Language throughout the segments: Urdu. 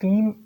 3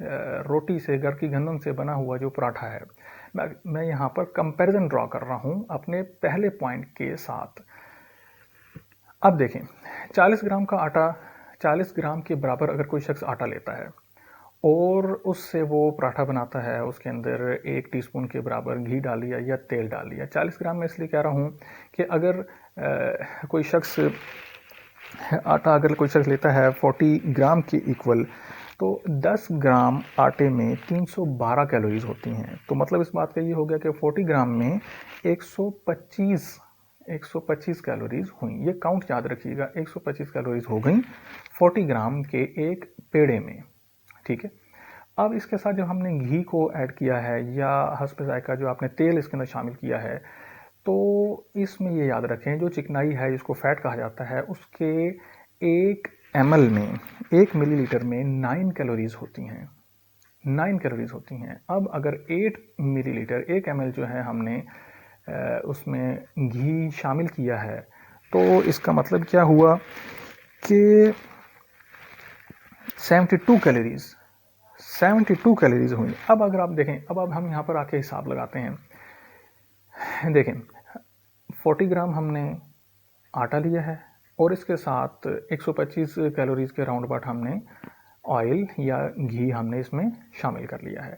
روٹی سے, گھر کی گندم سے بنا ہوا جو پراٹھا ہے, میں یہاں پر کمپیریزن ڈرا کر رہا ہوں اپنے پہلے پوائنٹ کے ساتھ. اب دیکھیں 40 گرام کا آٹا, 40 گرام کے برابر اگر کوئی شخص آٹا لیتا ہے اور اس سے وہ پراٹھا بناتا ہے, اس کے اندر 1 ٹی اسپون کے برابر گھی ڈال دیا یا تیل ڈال دیا. 40 گرام میں اس لیے کہہ رہا ہوں کہ اگر کوئی شخص آٹا لیتا ہے 40 گرام کے ایکول, تو 10 گرام آٹے میں 312 کیلوریز ہوتی ہیں. تو مطلب اس بات کا یہ ہو گیا کہ 40 گرام میں 125 کیلوریز ہوئیں. یہ کاؤنٹ یاد رکھیے گا, 125 کیلوریز ہو گئیں 40 گرام کے ایک پیڑے میں. ٹھیک ہے. اب اس کے ساتھ جب ہم نے گھی کو ایڈ کیا ہے یا حسب ذائقہ جو آپ نے تیل اس کے اندر شامل کیا ہے, تو اس میں یہ یاد رکھیں جو چکنائی ہے جس کو فیٹ کہا جاتا ہے, اس کے 1 ml میں, 1 ملی لیٹر میں 9 کیلوریز ہوتی ہیں. 9 کیلوریز ہوتی ہیں. اب اگر 8 ملی لیٹر 1 ml جو ہے ہم نے اس میں گھی شامل کیا ہے, تو اس کا مطلب کیا ہوا کہ 72 کیلوریز ہوئی. اب اگر آپ دیکھیں, اب ہم یہاں پر آ کے حساب لگاتے ہیں. دیکھیں 40 گرام ہم نے آٹا لیا ہے اور اس کے ساتھ 125 کیلوریز کے راؤنڈ اباؤٹ ہم نے آئل یا گھی ہم نے اس میں شامل کر لیا ہے.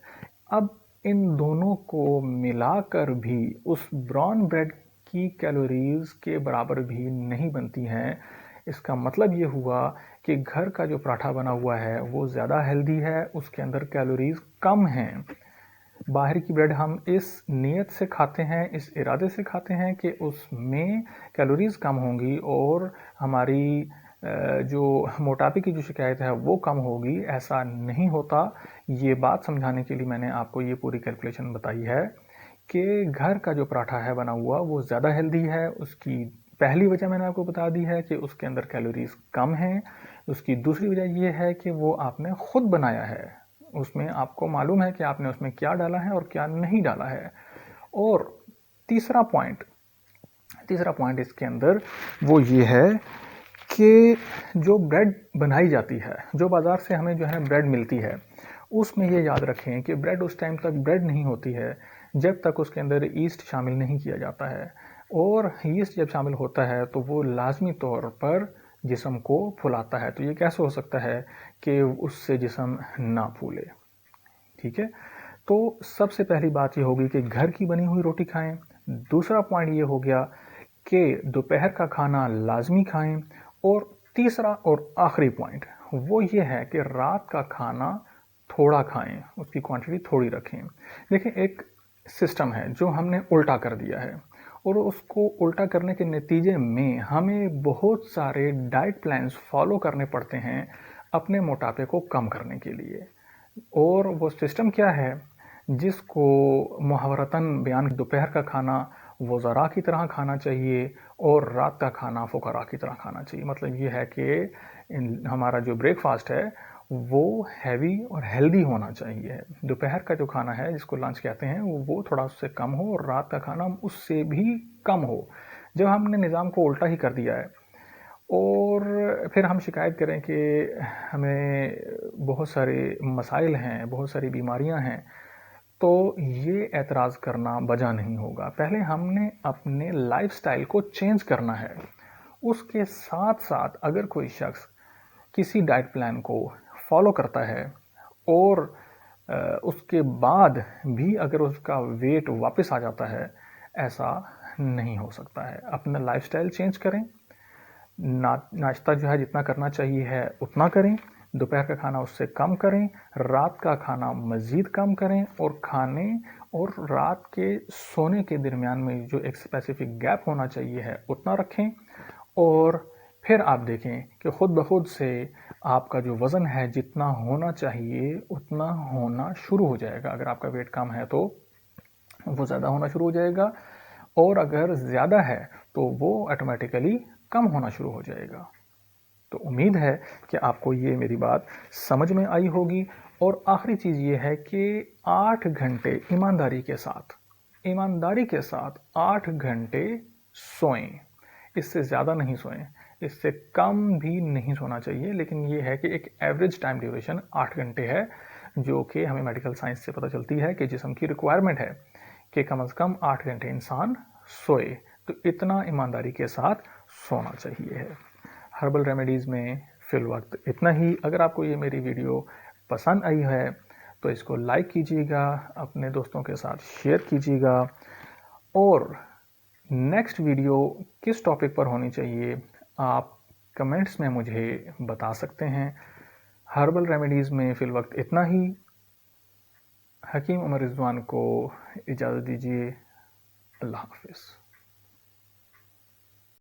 اب ان دونوں کو ملا کر بھی اس براؤن بریڈ کی کیلوریز کے برابر بھی نہیں بنتی ہیں. اس کا مطلب یہ ہوا کہ گھر کا جو پراٹھا بنا ہوا ہے وہ زیادہ ہیلدی ہے, اس کے اندر کیلوریز کم ہیں. باہر کی بریڈ ہم اس نیت سے کھاتے ہیں, اس ارادے سے کھاتے ہیں کہ اس میں کیلوریز کم ہوں گی اور ہماری جو موٹاپے کی جو شکایت ہے وہ کم ہوگی. ایسا نہیں ہوتا. یہ بات سمجھانے کے لیے میں نے آپ کو یہ پوری کیلکولیشن بتائی ہے کہ گھر کا جو پراٹھا ہے بنا ہوا وہ زیادہ ہیلدی ہے. اس کی پہلی وجہ میں نے آپ کو بتا دی ہے کہ اس کے اندر کیلوریز کم ہیں. اس کی دوسری وجہ یہ ہے کہ وہ آپ نے خود بنایا ہے, اس میں آپ کو معلوم ہے کہ آپ نے اس میں کیا ڈالا ہے اور کیا نہیں ڈالا ہے. اور تیسرا پوائنٹ اس کے اندر وہ یہ ہے کہ جو بریڈ بنائی جاتی ہے, جو بازار سے ہمیں جو ہے بریڈ ملتی ہے, اس میں یہ یاد رکھیں کہ بریڈ اس ٹائم تک بریڈ نہیں ہوتی ہے جب تک اس کے اندر ایسٹ شامل نہیں کیا جاتا ہے. اور ایسٹ جب شامل ہوتا ہے تو وہ لازمی طور پر جسم کو پھلاتا ہے. تو یہ کیسے ہو سکتا ہے کہ اس سے جسم نہ پھولے؟ ٹھیک ہے. تو سب سے پہلی بات یہ ہوگی کہ گھر کی بنی ہوئی روٹی کھائیں. دوسرا پوائنٹ یہ ہو گیا کہ دوپہر کا کھانا لازمی کھائیں. اور تیسرا اور آخری پوائنٹ وہ یہ ہے کہ رات کا کھانا تھوڑا کھائیں, اس کی کوانٹٹی تھوڑی رکھیں. دیکھیں ایک سسٹم ہے جو ہم نے الٹا کر دیا ہے, اور اس کو الٹا کرنے کے نتیجے میں ہمیں بہت سارے ڈائٹ پلانز فالو کرنے پڑتے ہیں اپنے موٹاپے کو کم کرنے کے لیے. اور وہ سسٹم کیا ہے جس کو محاورتاً بیان, دوپہر کا کھانا وزراء کی طرح کھانا چاہیے اور رات کا کھانا فقراء کی طرح کھانا چاہیے. مطلب یہ ہے کہ ہمارا جو بریک فاسٹ ہے وہ ہیوی اور ہیلدی ہونا چاہیے. دوپہر کا جو کھانا ہے جس کو لنچ کہتے ہیں وہ تھوڑا اس سے کم ہو, اور رات کا کھانا اس سے بھی کم ہو. جب ہم نے نظام کو الٹا ہی کر دیا ہے اور پھر ہم شکایت کریں کہ ہمیں بہت سارے مسائل ہیں, بہت ساری بیماریاں ہیں, تو یہ اعتراض کرنا بجا نہیں ہوگا. پہلے ہم نے اپنے لائف سٹائل کو چینج کرنا ہے. اس کے ساتھ ساتھ اگر کوئی شخص کسی ڈائٹ پلان کو فالو کرتا ہے اور اس کے بعد بھی اگر اس کا ویٹ واپس آ جاتا ہے, ایسا نہیں ہو سکتا ہے. اپنا لائف سٹائل چینج کریں, ناشتہ جو ہے جتنا کرنا چاہیے ہے اتنا کریں, دوپہر کا کھانا اس سے کم کریں, رات کا کھانا مزید کم کریں, اور کھانے اور رات کے سونے کے درمیان میں جو ایک اسپیسیفک گیپ ہونا چاہیے ہے اتنا رکھیں. اور پھر آپ دیکھیں کہ خود بخود سے آپ کا جو وزن ہے جتنا ہونا چاہیے اتنا ہونا شروع ہو جائے گا. اگر آپ کا ویٹ کم ہے تو وہ زیادہ ہونا شروع ہو جائے گا, اور اگر زیادہ ہے تو وہ آٹومیٹیکلی کم ہونا شروع ہو جائے گا. تو امید ہے کہ آپ کو یہ میری بات سمجھ میں آئی ہوگی. اور آخری چیز یہ ہے کہ 8 گھنٹے ایمانداری کے ساتھ 8 گھنٹے سوئیں. اس سے زیادہ نہیں سوئیں, اس سے کم بھی نہیں سونا چاہیے, لیکن یہ ہے کہ ایک ایوریج ٹائم ڈیوریشن 8 گھنٹے ہے جو کہ ہمیں میڈیکل سائنس سے پتہ چلتی ہے کہ جسم کی ریکوائرمنٹ ہے کہ کم از کم 8 گھنٹے انسان سوئے، تو اتنا ایمانداری کے ساتھ سونا چاہیے ہے۔ ہربل ریمیڈیز میں فی الوقت اتنا ہی۔ اگر آپ کو یہ میری ویڈیو پسند آئی ہے تو اس کو لائک کیجیے گا، اپنے دوستوں کے ساتھ شیئر کیجیے گا، اور نیکسٹ ویڈیو کس ٹاپک پر ہونی چاہیے آپ کمنٹس میں مجھے بتا سکتے ہیں۔ ہربل ریمیڈیز میں فی الوقت اتنا ہی۔ حکیم عمر رضوان کو اجازت دیجیے۔ اللہ حافظ۔